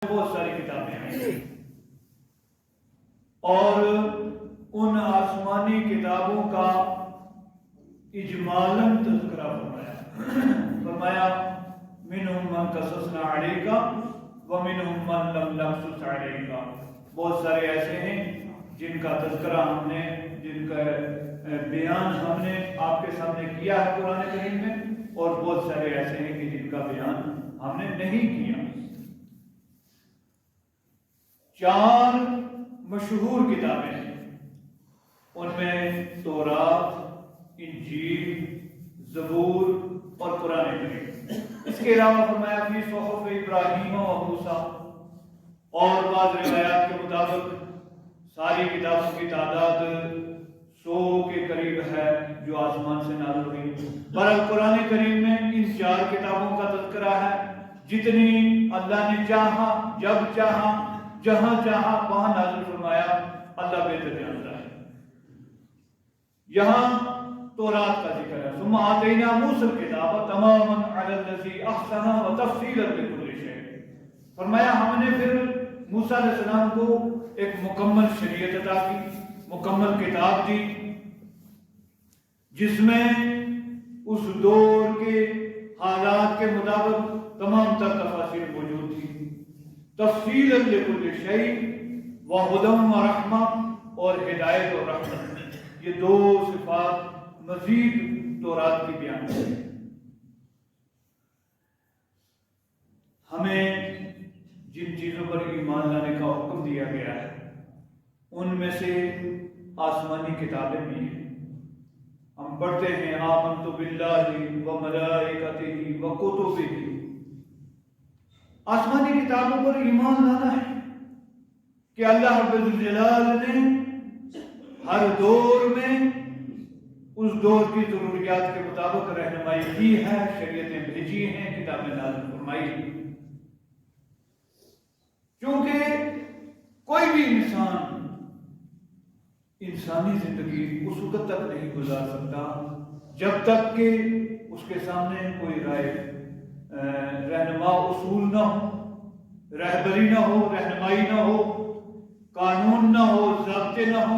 بہت ساری کتابیں ہیں اور ان آسمانی کتابوں کا اجمالاً تذکرہ فرمایا منہم من قصصنا علیک ومنہم من لم نقصص علیک. بہت سارے ایسے ہیں جن کا تذکرہ ہم نے، جن کا بیان ہم نے آپ کے سامنے کیا ہے قرآن کریم میں، اور بہت سارے ایسے ہیں کہ جن کا بیان ہم نے نہیں کیا. 4 مشہور کتابیں ہیں، ان میں تورات، انجیل، زبور اور قرآن کریم. اس کے علاوہ فرمایا اپنی صحف ابراہیم و موسیٰ، اور بعض روایات کے مطابق ساری کتابوں کی تعداد 100 کے قریب ہے جو آسمان سے نازل ہوئی. پر قرآن کریم میں ان 4 کتابوں کا تذکرہ ہے. جتنی اللہ نے چاہا، جب چاہا، جہاں چاہا وہاں نازل فرمایا، اللہ بہتر جانتا ہے. یہاں تورات کا ذکر ہے. ثم آتینا موسیٰ الکتاب تماما علی الذی احسن وتفصیلا لکل شیء. فرمایا ہم نے پھر موسیٰ علیہ السلام کو ایک مکمل شریعت عطا کی، مکمل کتاب دی، جس میں اس دور کے حالات کے مطابق تمام تر تفاصیل موجود تھی. تفصیلا لکل شیء وہدی ورحمہ، اور ہدایت اور رحمت، یہ 2 صفات مزید تورات کی بیان ہے. ہمیں جن چیزوں پر ایمان لانے کا حکم دیا گیا ہے ان میں سے آسمانی کتابیں بھی ہیں. ہم پڑھتے ہیں آمنت باللہ وملائکتہ وکتبہ. آسمانی کتابوں پر ایمان لانا ہے کہ اللہ رب الجلال نے ہر دور میں اس دور کی ضروریات کے مطابق رہنمائی کی ہے، شریعتیں بھیجی ہیں، کتابیں نازل فرمائی. کیونکہ کوئی بھی انسان انسانی زندگی اس وقت تک نہیں گزار سکتا جب تک کہ اس کے سامنے کوئی رہنما اصول نہ ہو، رہبری نہ ہو، رہنمائی نہ ہو، قانون نہ ہو، ضابطے نہ ہو.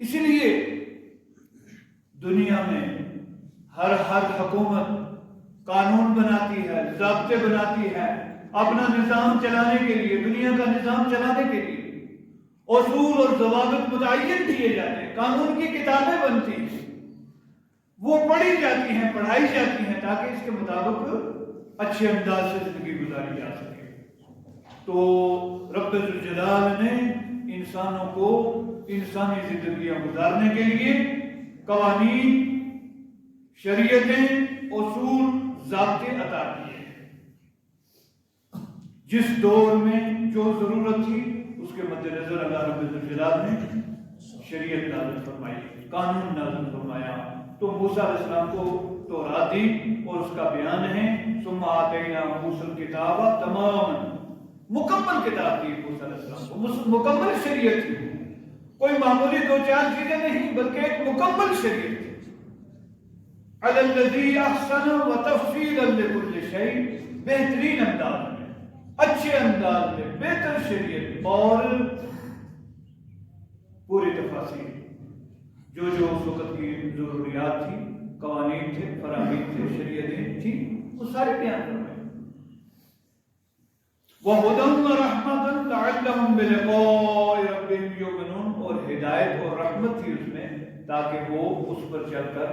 اسی لیے دنیا میں ہر حکومت قانون بناتی ہے، ضابطے بناتی ہے اپنا نظام چلانے کے لیے، دنیا کا نظام چلانے کے لیے اصول اور ضوابط متعین کیے جاتے ہیں. قانون کی کتابیں بنتی ہیں، وہ پڑھی جاتی ہیں، پڑھائی جاتی ہیں تاکہ اس کے مطابق اچھے انداز سے زندگی گزاری جا سکے. تو رب الجلال نے انسانوں کو انسانی زندگیاں گزارنے کے لیے قوانین، شریعتیں، اصول، ضابطے عطا کیے. جس دور میں جو ضرورت تھی اس کے مد نظر اللہ رب الجلال نے شریعت نازل فرمائی، قانون نازل فرمایا. تو موسیٰ علیہ السلام کو تورات دی اور اس کا بیان ہے ثم آتینا موسیٰ الکتاب تماما. مکمل کتاب دی موسیٰ علیہ السلام کو، مکمل شریعت تھی، کوئی معمولی 2-4 چیزیں نہیں بلکہ ایک مکمل شریعت تھی. علی الذی احسن وتفصیلا لکل شیء، بہترین انداز میں، اچھے انداز میں، بہتر شریعت اور پوری تفاصیل، جو اس وقت کی ضروریات تھی، قوانین تھے، فراہمی تھے، شریعتیں تھیں، وہ سارے بیان فرمائے. وَهُدًى وَرَحْمَةً لَعَلَّهُمْ بِلِقَاءِ رَبِّهِمْ يُؤْمِنُونَ، اور ہدایت اور رحمت تھی اس میں تاکہ وہ اس پر چل کر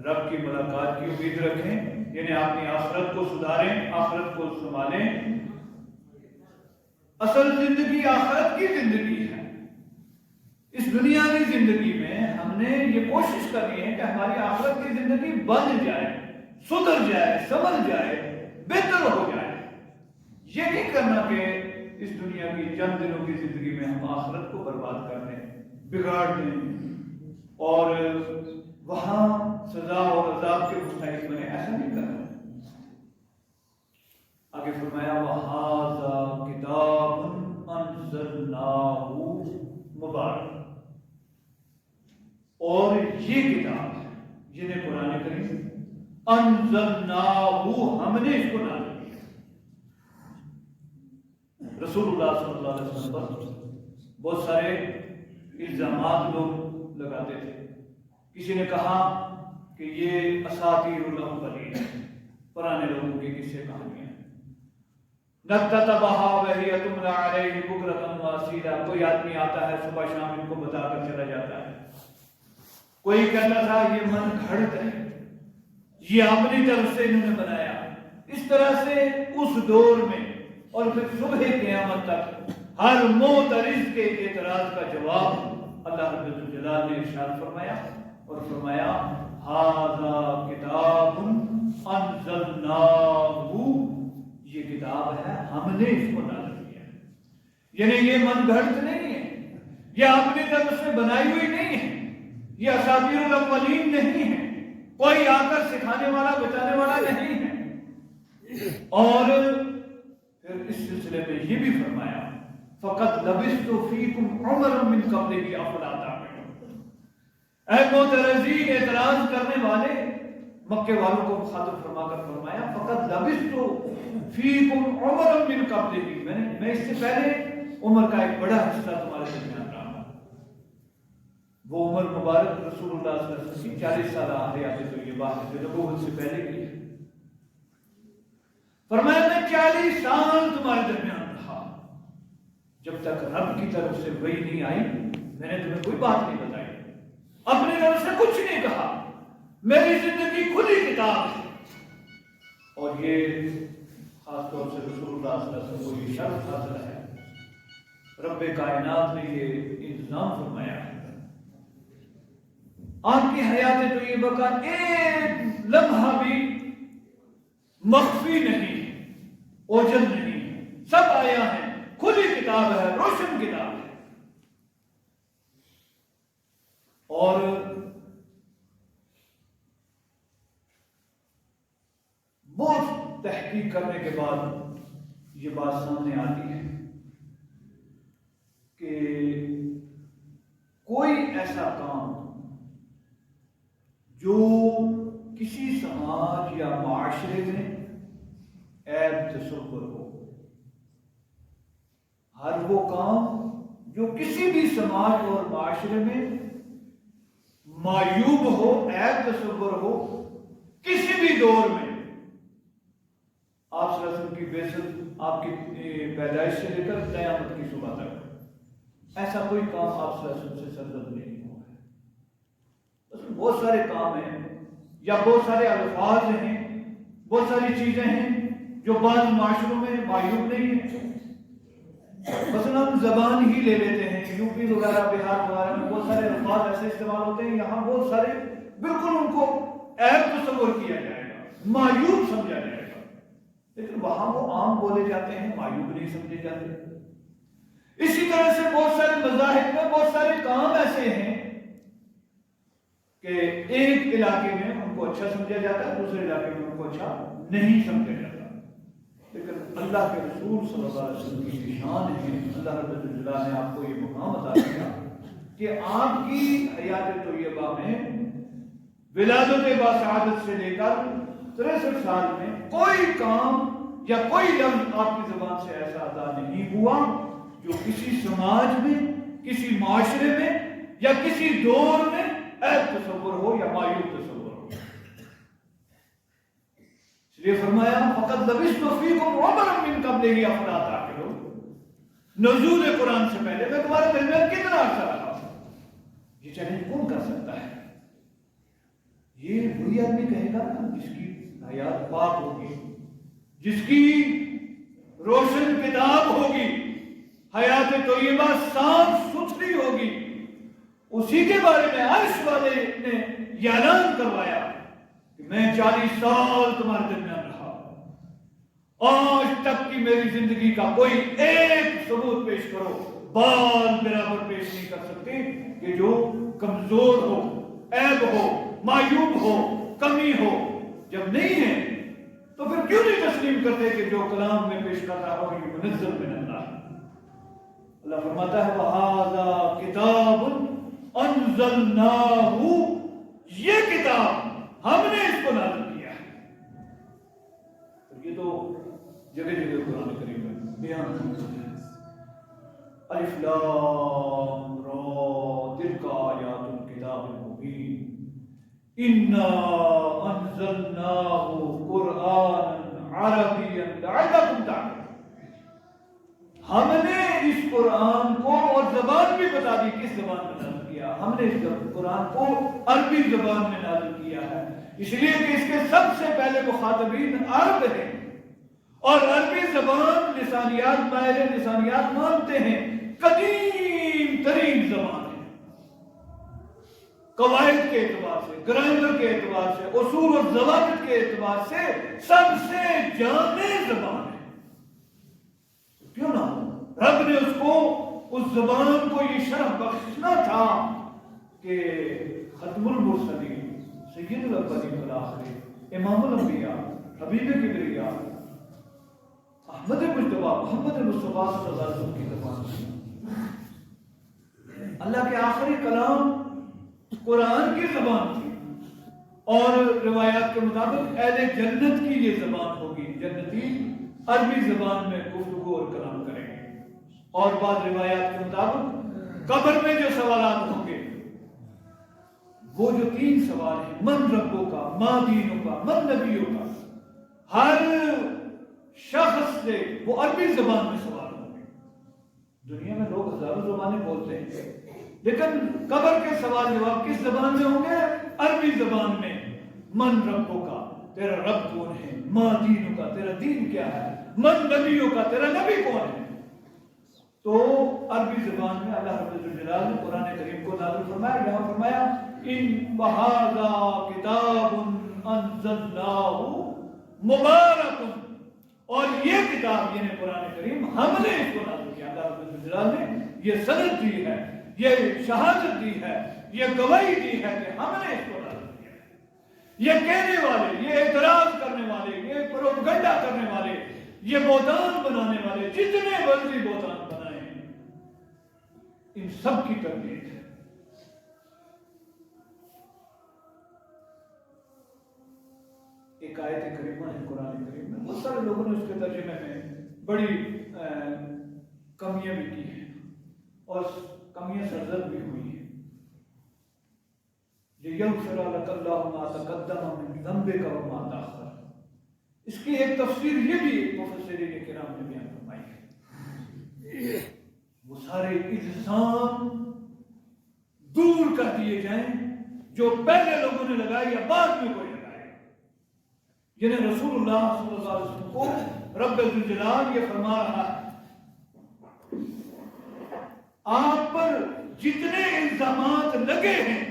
رب کی ملاقات کی امید رکھیں، یعنی اپنی آخرت کو سدھاریں، آخرت کو سنبھالیں. اصل زندگی آخرت کی زندگی ہے. اس دنیاوی زندگی میں ہم نے یہ کوشش کرنی ہے کہ ہماری آخرت کی زندگی بن جائے، سدھر جائے، سنبھل جائے، بہتر ہو جائے. یہ نہیں کرنا کہ اس دنیا کی چند دنوں کی زندگی میں ہم آخرت کو برباد کر دیں، بگاڑ دیں اور وہاں سزا اور عذاب کے مستحق بنے. ایسا نہیں کرنا. آگے فرمایا وَهَذَا كِتَابٌ أَنزَلْنَاهُ مُبَارَكٌ، اور یہ کتاب ہے جنہیں قرآن کریم انزلناہ، ہم نے اس کو نازل کیا. رسول اللہ صلی اللہ علیہ وسلم پر بہت سارے الزامات لوگ لگاتے تھے. کسی نے کہا کہ یہ اساطیر الاولین ہے، پرانے لوگوں کی قصے کہانیاں. نکتتبھا وہی تملی علیہ بکرۃ واصیلا، کوئی آدمی آتا ہے صبح شام ان کو بتا کر چلا جاتا ہے. کوئی کہتا تھا یہ من گھڑت ہے، یہ اپنی طرف سے انہوں نے بنایا. اس طرح سے اس دور میں اور پھر صبح قیامت تک ہر معترض کے اعتراض کا جواب اللہ رب الجلال نے ارشاد فرمایا اور فرمایا ھذا کتاب انزلناہ، یہ کتاب ہے ہم نے اس کو نازل کیا. یعنی یہ من گھڑت نہیں ہے، یہ اپنی طرف سے بنائی ہوئی نہیں ہے، یہ اساطیر الاولین نہیں ہے، کوئی آ کر سکھانے والا بتانے والا نہیں ہے. اور پھر اس سلسلے میں یہ بھی فرمایا فقط لبثت فیکم عمرا من قبلہ افلا تعقلون. اے معترضین، اعتراض کرنے والے، مکے والوں کو مخاطب فرما کر فرمایا فقط لبثت فیکم عمرا من قبلہ، میں اس سے پہلے عمر کا ایک بڑا حصہ تمہارے درمیان رہا ہوں. وہ عمر مبارک رسول اللہ صلی اللہ علیہ وسلم کی 40 سالہ حیات طیبہ جو نبوت سے پہلے کی ہے. فرمایا میں 40 سال تمہارے درمیان رہا، جب تک رب کی طرف سے وحی نہیں آئی میں نے تمہیں کوئی بات نہیں بتائی، اپنی طرف سے کچھ نہیں کہا. میری زندگی کھلی کتاب ہے. اور یہ خاص طور سے رسول اللہ صلی اللہ علیہ وسلم کو یہ شرف حاصل ہے، رب کائنات نے یہ انتظام فرمایا ہے آپ کی حیات طیبہ کا ایک لمحہ بھی مخفی نہیں، اوجل نہیں، سب آیا ہے، کھلی کتاب ہے، روشن کتاب ہے. اور بہت تحقیق کرنے کے بعد یہ بات سامنے آتی ہے کہ کوئی ایسا کام جو کسی سماج یا معاشرے میں عیب تصور ہو، ہر وہ کام جو کسی بھی سماج اور معاشرے میں معیوب ہو، عیب تصور ہو، کسی بھی دور میں، آپ صلی اللہ علیہ وسلم کی بعثت، آپ کی پیدائش سے لے کر قیامت کی صبح تک، ایسا کوئی کام آپ صلی اللہ علیہ وسلم سے سرزد نہیں ہوا ہے. بہت سارے کام ہیں یا بہت سارے الفاظ ہیں، بہت ساری چیزیں ہیں جو بعض معاشروں میں معیوب نہیں ہیں. مثلا ہم زبان ہی لے لیتے ہیں، یو پی وغیرہ بہار وغیرہ میں بہت سارے الفاظ ایسے استعمال ہوتے ہیں، یہاں بہت سارے بالکل ان کو عیب تصور کیا جائے گا، معیوب سمجھا جائے گا، لیکن وہاں وہ عام بولے جاتے ہیں، معیوب نہیں سمجھے جاتے. اسی طرح سے بہت سارے مذاہب میں بہت سارے کام ایسے ہیں کہ ایک علاقے میں ان کو اچھا سمجھا جاتا ہے، دوسرے علاقے میں ان کو اچھا نہیں سمجھا جاتا. لیکن اللہ کے رسول صلی اللہ علیہ وسلم کی شان ہے، اللہ رب الجلال نے آپ کو یہ مقام عطا کیا کہ آپ کی حیات طیبہ میں ولادت باسعادت سے لے کر 63 سال میں کوئی کام یا کوئی لفظ آپ کی زبان سے ایسا ادا نہیں ہوا جو کسی سماج میں، کسی معاشرے میں یا کسی دور میں عیب تصور ہو یا معیوب تصور ہو. اس لیے فرمایا فقط لبثت فیکم عمرا من قبلہ افلا تعقلون. نزول قرآن سے پہلے میں تمہارے درمیان کتنا عرصہ رہا ہوں. یہ چیلنج کون کر سکتا ہے؟ یہ وہی آدمی کہے گا جس کی حیات پاک ہوگی، جس کی روشن کتاب ہوگی، حیات طیبہ صاف ستھری ہوگی. اسی کے بارے میں عرش والے نے یہ اعلان کروایا کہ میں 40 سال تمہارے درمیان رہا، آج تک کی میری زندگی کا کوئی ایک ثبوت پیش کرو، بال برابر پیش نہیں کر سکتے کہ جو کمزور ہو، عیب ہو، معیوب ہو، کمی ہو. جب نہیں ہے تو پھر کیوں نہیں تسلیم کرتے کہ جو کلام میں پیش کر رہا ہو یہ منزل من اللہ. اللہ فرماتا ہے وَهَذَا كِتَابٌ أَنزَلْنَاهُ، یہ کتاب ہم نے اس کو نازل کیا ہے. یہ تو جگہ جگہ قرآن کریم میں بیان ہے. الف لام را تلک آیات الکتاب المبین انا انزلناه قرآنا عربیا لعلکم تعقلون. ہم نے اس قرآن کو، اور زبان بھی بتا دی کس زبان میں نازل کیا، ہم نے اس قرآن کو عربی زبان میں نازل کیا ہے، اس لیے کہ اس کے سب سے پہلے مخاطبین عرب ہیں، اور عربی زبان لسانیات ماہر لسانیات مانتے ہیں قدیم ترین زبان ہے، قواعد کے اعتبار سے، گرامر کے اعتبار سے، اصول اور ضوابط کے اعتبار سے سب سے جامع زبان ہے. کیوں نہ رب نے اس کو، اس زبان کو یہ شرف بخشنا تھا کہ ختم المرسلین، سید الاولین والآخرین، امام الانبیاء، حبیب کبریا، احمد مجتبی محمد مصطفیٰ صلی اللہ علیہ وسلم کی زبان، اللہ کے آخری کلام قرآن کی زبان تھی، اور روایات کے مطابق اہل جنت کی یہ زبان ہوگی، جنتی عربی زبان میں گفتگو اور کلام کریں گے. اور بعض روایات کے مطابق قبر میں جو سوالات ہوں گے، وہ جو 3 سوال ہیں، من ربوں کا، ما دینوں کا، من نبیوں کا، ہر شخص سے وہ عربی زبان میں سوال ہوں گے. دنیا میں لوگ ہزاروں زبانیں بولتے ہیں، لیکن قبر کے سوال جواب کس زبان میں ہوں گے؟ عربی زبان میں. من ربوں کا، تیرا رب کون ہے؟ ما دینوں کا، تیرا دین کیا ہے؟ من نبیوں کا، تیرا نبی کون ہے؟ تو عربی زبان میں اللہ رب الجلال نے قرآن کریم کو نازل فرمایا. یہاں فرمایا ان وَهَذَا کتاب انزلناہ مبارک، اور یہ کتاب یعنی قرآن کریم ہم نے اس کو نازل کیا. اللہ رب الجلال نے یہ سند دی ہے، یہ شہادت دی ہے، یہ گواہی دی ہے کہ ہم نے اس کو نازل کیا. یہ کہنے والے، یہ اعتراض کرنے والے، یہ پروپیگنڈا کرنے والے، یہ بہتان بنانے والے، جتنے مرضی بہتان بنائے ہیں، ان سب کی تردید ہے. ایک آیت کریمہ ہے قرآن کریم میں، بہت سارے لوگوں نے اس کے ترجمے میں بڑی کمیاں بھی کی ہیں اور کمیاں سرزد بھی ہوئی ہیں. لِيَغْفِرَ لَكَ اللَّهُ مَا تَقَدَّمَ مِنْ ذَنبِكَ وَمَا تَأَخَّرَ. اس کی ایک تفسیر یہ بھی مفسرین کرام نے بیان فرمائی ہے، وہ سارے الزام دور کر دیے جائیں جو پہلے لوگوں نے لگائے یا بعد میں کوئی لگائے. یعنی رسول اللہ صلی اللہ علیہ وسلم کو رب الجلال یہ فرما رہا ہے، آپ پر جتنے الزامات لگے ہیں،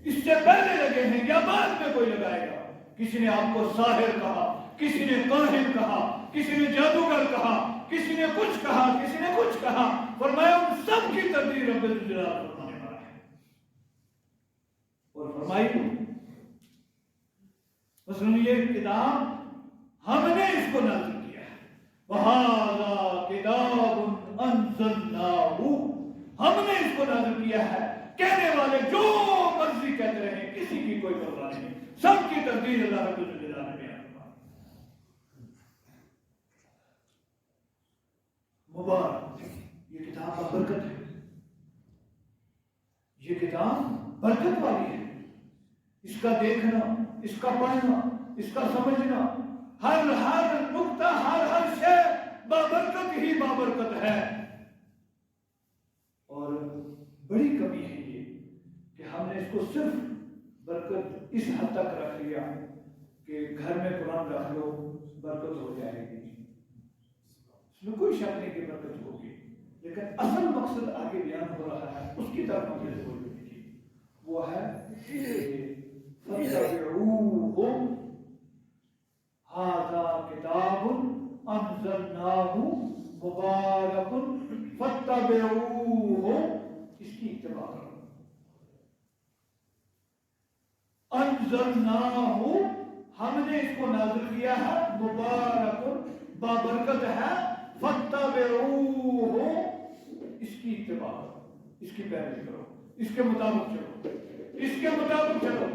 اس سے پہلے لگے ہیں یا بعد میں کوئی لگائے گا. کسی نے آپ کو ساحر کہا، کسی نے کاہن کہا، کسی نے جادوگر کہا، کسی نے کچھ کہا، کسی نے کچھ کہا، فرمایا ان سب کی تردید رب الجلال فرمانے والا ہے. اور فرمائی مثلا یہ کتاب ہم نے اس کو نازل کیا ہے، وَهَذَا کتاب انزلناہ، ہم نے اس کو نازل کیا ہے. کہنے والے جو مرضی کہتے رہے، کسی کی کوئی پرواہ نہیں، سب کی تردید اللہ رب الجلال نے بیان فرمائی. مبارک، یہ کتاب برکت ہے، یہ کتاب برکت والی ہے. اس کا دیکھنا، اس کا پڑھنا، اس کا سمجھنا، ہر نقطہ، ہر شے بابرکت ہی بابرکت ہے. اور بڑی کمی ہے یہ کہ ہم نے اس کو صرف برکت اس حد تک رکھ لیا کہ گھر میں قرآن رکھ لو برکت ہو جائے گی. اس میں کوئی شک نہیں کہ برکت ہوگی، لیکن اصل مقصد آگے بیان ہو رہا ہے، اس کی طرف ہم نے توجہ کی، وہ ہے فَاتَّبِعُوهُ هَذَا كِتَابٌ أَنزَلْنَاهُ مُبَارَكٌ فَاتَّبِعُوهُ، اس کی اتباع کرو. انزلناہ، ہم نے اس کو نازل کیا ہے، مبارک، بابرکت ہے، فَاتَّبِعُوهُ، اس کی اتباع کرو، اس کی پیروی کرو، اس کے مطابق چلو، اس کے مطابق چلو.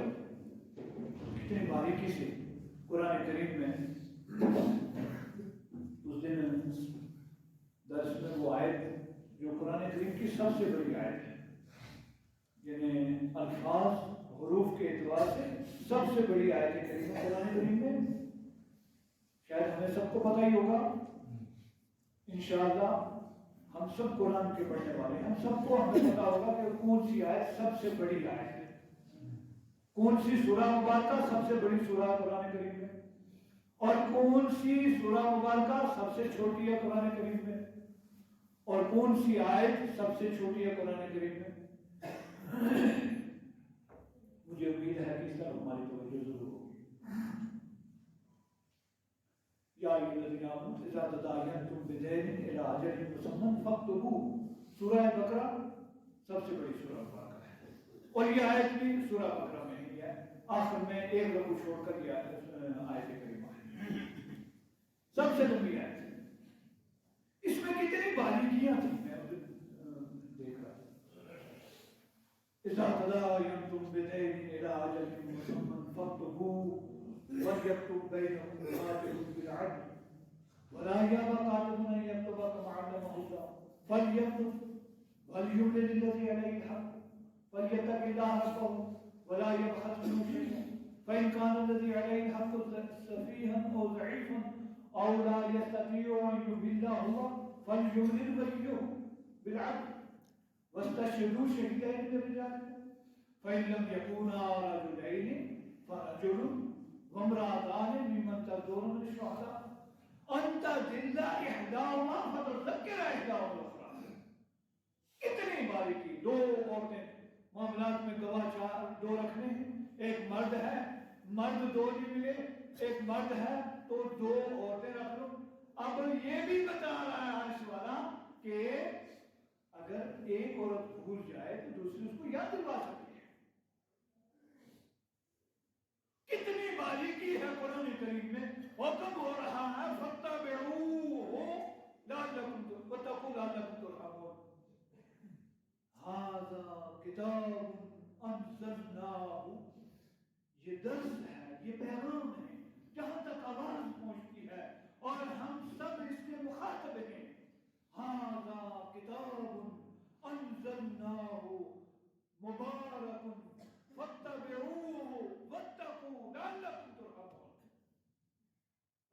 کتنی باریکی سے قرآن کریم میں اس دن درس میں وہ آیت جو قرآن کریم کی سب سے بڑی آیت ہے، یعنی الفاظ حروف کے اعتبار سے سب سے بڑی آیت کریمہ قرآن کریم میں، شاید ہمیں سب کو پتہ ہی ہوگا انشاءاللہ، ہم سب قرآن کے پڑھنے والے ہیں، ہم سب کو ہمیں پتہ ہوگا کہ کون سی آیت سب سے بڑی آیت ہے، کون سی سورہ مبارکہ سب سے بڑی سورہ قرآن کریم میں، اور کون سی سورہ مبارکہ سب سے چھوٹی ہے قرآن کریم میں، اور کون سی آیت سب سے چھوٹی ہے قرآن کریم میں۔ مجھے امید ہے کہ اس طرح ہماری توجہ ضرور ہوگی۔ یا ایھا الذین آمنوا اذا تداینتم بدین الی اجل مسمى فاکتبوہ، سورہ بقرہ سب سے بڑی سورہ مبارکہ ہے، اور یہ آیت بھی سورہ بقرہ میں ہی ہے، آخر میں ایک رکوع چھوڑ کر یہ آیت کریمہ ہے، سب سے لمبی آیت ہے۔ اس میں کتنی باریکیاں تھیں، میں دیکھ رہا تھا۔ اذا تداینتم بدین الی اجل مسمى فاکتبوہ وَلْيَكْتُبْ بَيْنَكُمْ كَاتِبٌ بِالْعَدْلِ وَلَا يَأْبَ كَاتِبٌ أَن يَكْتُبَ كَمَا عَلَّمَهُ اللَّهُ فَلْيَكْتُبْ وَلْيُمْلِلِ الَّذِي عَلَيْهِ الْحَقُّ وَلْيَتَّقِ اللَّهَ رَبَّهُ وَلَا يَبْخَسْ مِنْهُ شَيْئًا فَإِنْ كَانَ الَّذِي عَلَيْهِ الْحَقُّ سَفِيهًا أَوْ ضَعِيفًا أَوْ لَا يَسْتَطِيعُ أَن يُمِلَّهُ فَلْيُمْلِلْ وَلِيُّهُ بِالْعَدْلِ وَاسْتَشْهِدُوا شَهِيدَيْنِ مِنْ رِجَالِكُمْ فَإِنْ لَمْ يَكُونَا رَجُلَيْنِ فَرَجُلٌ وامرأتان ممن ترضون من الشهداء أن تضل إحداهما فتذكر إحداهما الأخرى۔ کتنی باریکی، دو عورتیں معاملات میں گواہ چار دو رکھنے ہیں، ایک مرد ہے، مرد دو نہیں ملے، ایک مرد ہے تو دو عورتیں رکھ لو۔ اب یہ بھی بتا رہا ہے عرش والا کہ اگر ایک عورت بھول جائے تو دوسری اس کو یاد دلوا سکتی ہے۔ کتنی باریکی ہے قرآن کریم میں، حکم ہو رہا ہے فَاتَّبِعُوهُ لَعَلَّكُمْ وَاتَّقُوا لَعَلَّكُمْ تُرْحَمُونَ۔ هَذَا كِتَابٌ أَنزَلْنَاهُ، یہ درس ہے، یہ پیغام ہے، جہاں تک آواز پہنچتی ہے اور ہم سب اس کے مخاطب ہیں۔ هَذَا كِتَابٌ أَنزَلْنَاهُ مُبَارَكٌ فَاتَّبِعُوهُ وَاتَّقُوا لَعَلَّكُمْ تُرْحَمُونَ۔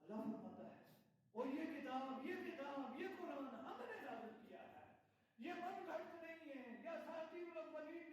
اللہ فرماتا ہے اور یہ کتاب یہ قرآن ہم نے نازل کیا ہے، یہ من گھڑت نہیں ہے، یہ اساطیر الاولین